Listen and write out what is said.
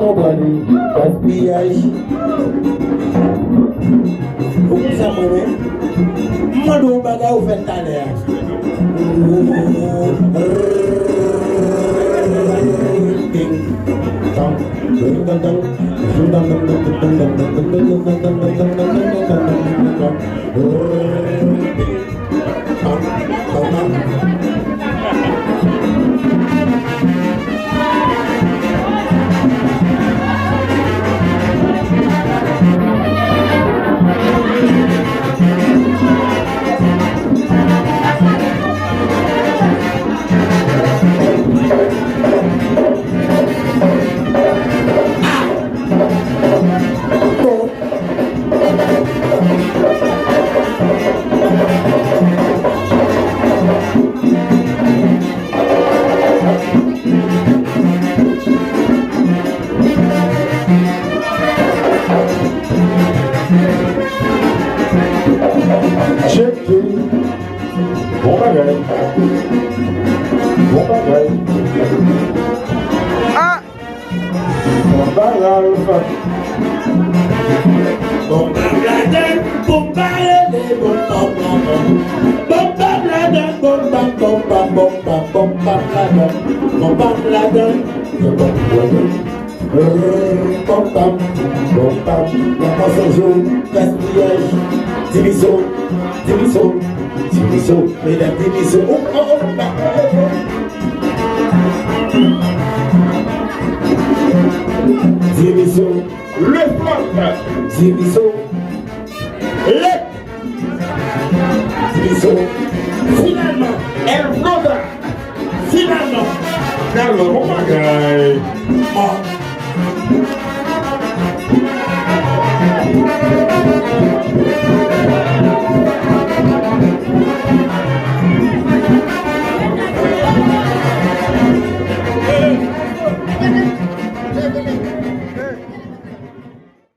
Comprenez, gaspillage. Vous savez, moi, je vais vous faire ta l'air. Bon bagage. Bon bagage. Ah! Bon bagage. Bon bagage. Bon bagage. Bon bagage. Bon bagage. Bon bagage. Bon bagage. Bon bagage. Bon bagage. La poisson jaune, gaspillage, division, mesdames, division. Division, Le plan! division, division. Finalement, El Roda! finalement, Carlos, bon bagage! oh,